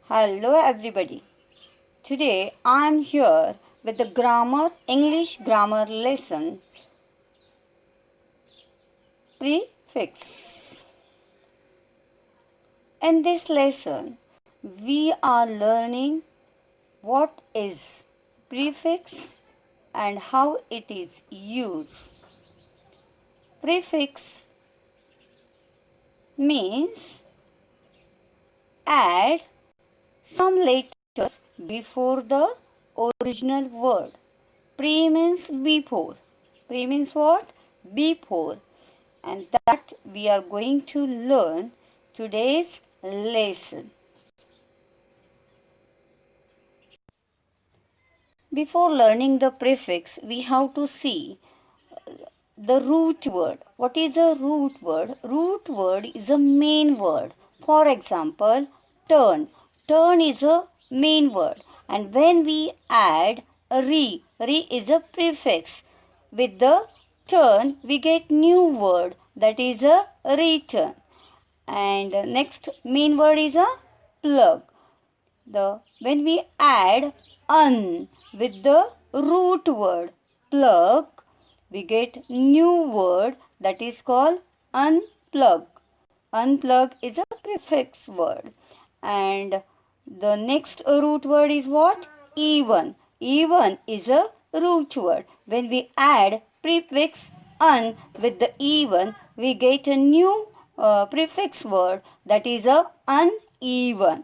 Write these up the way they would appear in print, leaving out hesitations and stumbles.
Hello everybody. Today I am here with the English grammar lesson prefix. In this lesson we are learning what is prefix and how it is used. Prefix means add some letters before the original word. Pre means before. Pre means what? Before. And that we are going to learn today's lesson. Before learning the prefix, we have to see the root word. What is a root word? Root word is a main word. For example, turn. Turn is a main word. And when we add a re is a prefix. With the turn, we get new word that is a return. And next main word is a plug. When we add un with the root word plug, we get new word that is called unplug. Unplug is a prefix word. And the next root word is what? Even. Even is a root word. When we add prefix un with the even, we get a new prefix word that is a uneven.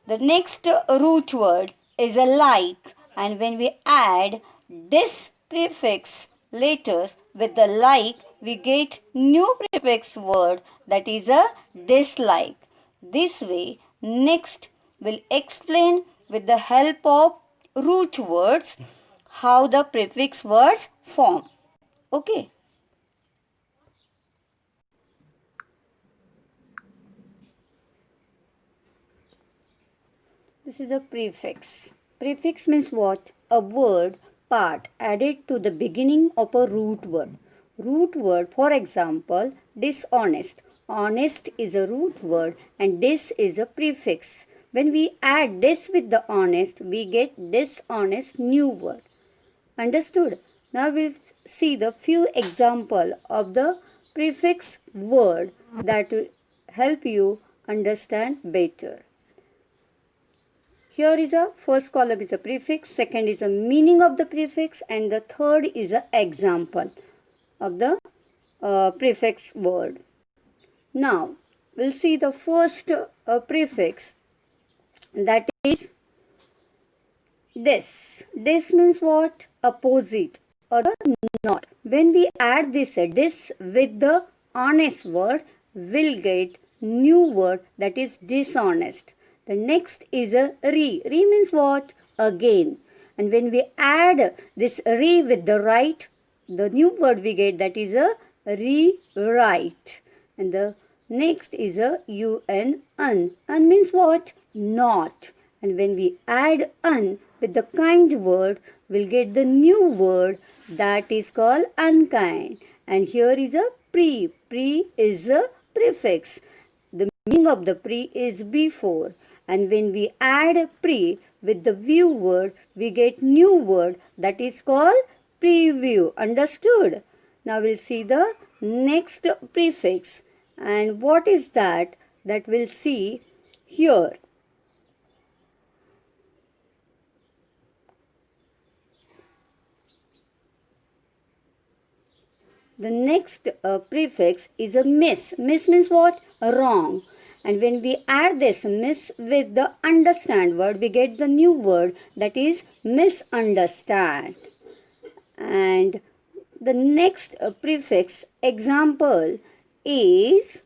The next root word is a like, and when we add this prefix letters with the like, we get new prefix word that is a dislike. This way, next we'll explain with the help of root words how the prefix words form. Okay. This is a prefix. Prefix means what? A word part added to the beginning of a root word. Root word, for example, dishonest. Honest is a root word and dis is a prefix. When we add dis with the honest, we get dishonest new word. Understood? Now we'll see the few example of the prefix word that will help you understand better. Here is a first column is a prefix, second is a meaning of the prefix, and the third is an example of the prefix word. Now, we'll see the first prefix, that is dis. Dis means what? Opposite or not. When we add this dis with the honest word, we'll get new word that is dishonest. The next is a re. Re means what? Again. And when we add this re with the right, the new word we get that is a rewrite. And the next is a un. Un means what? Not. And when we add un with the kind word, we'll get the new word that is called unkind. And here is a pre. Pre is a prefix. The meaning of the pre is before. And when we add pre with the view word, we get new word that is called preview. Understood? Now we'll see the next prefix. And what is that? That we'll see here. The next prefix is a miss. Miss means what? Wrong. And when we add this miss with the understand word, we get the new word that is misunderstand. And the next prefix example is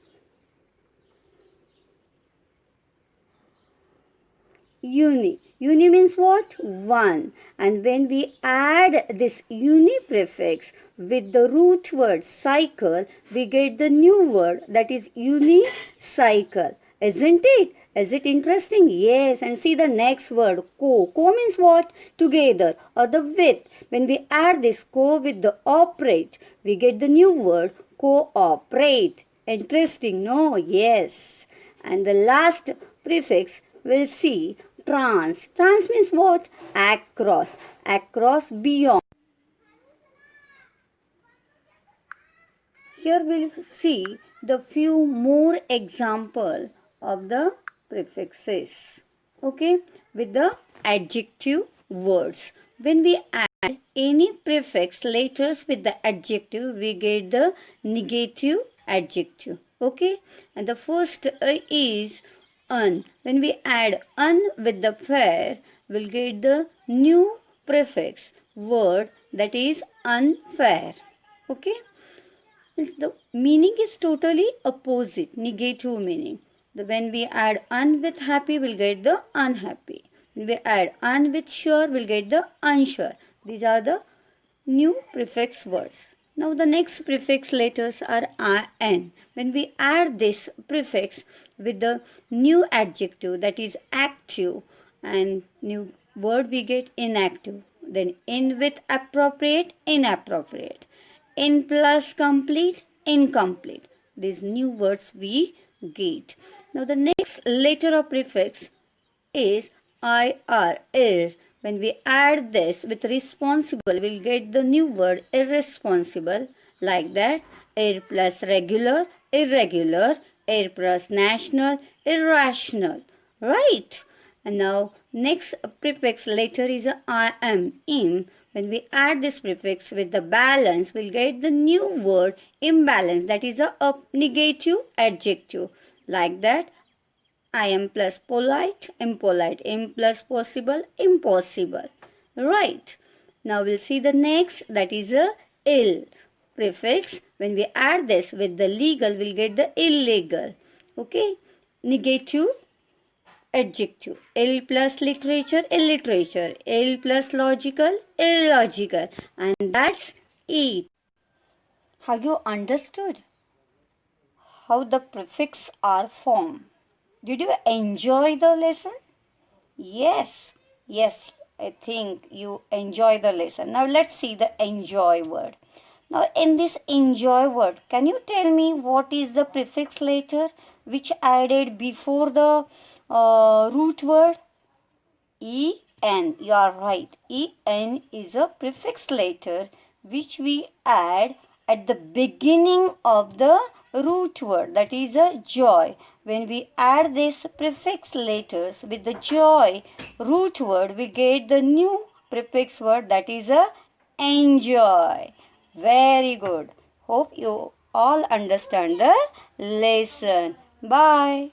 uni. Uni means what? One. And when we add this uni prefix with the root word cycle, we get the new word that is unicycle. Isn't it? Is it interesting? Yes. And see the next word, co. Co means what? Together or the with. When we add this co with the operate, we get the new word cooperate. Interesting, no? Yes. And the last prefix we'll see trans. Trans means what? Across. Across, beyond. Here we'll see the few more example of the prefixes. Okay, with the adjective words. When we add any prefix letters with the adjective, we get the negative adjective. Okay, and the first is un. When we add un with the fair, we'll get the new prefix word, that is unfair. Okay, the meaning is totally opposite, negative meaning. When we add un with happy, we'll get the unhappy. When we add un with sure, we'll get the unsure. These are the new prefix words. Now the next prefix letters are in. When we add this prefix with the new adjective, that is active, and new word, we get inactive. Then in with appropriate, inappropriate. In plus complete, incomplete. These new words we get. Now the next letter of prefix is ir. When we add this with responsible, we'll get the new word irresponsible. Like that, ir plus regular, irregular, ir plus national, irrational. Right? And now next prefix letter is im. When we add this prefix with the balance, we'll get the new word imbalance. That is a negative adjective. Like that, I am plus polite, impolite. Im plus possible, impossible. Right. Now we'll see the next, that is a ill prefix. When we add this with the legal, we'll get the illegal. Okay. Negative adjective. Ill plus literature, illiterature. Ill plus logical, illogical. And that's it. Have you understood how the prefix are formed? Did you enjoy the lesson? Yes, I think you enjoy the lesson. Now let's see the enjoy word. Now in this enjoy word, can you tell me what is the prefix letter which added before the root word? En. You are right. En is a prefix letter which we add at the beginning of the root word, that is a joy. When we add these prefix letters with the joy root word, we get the new prefix word, that is a enjoy. Very good. Hope you all understand the lesson. Bye.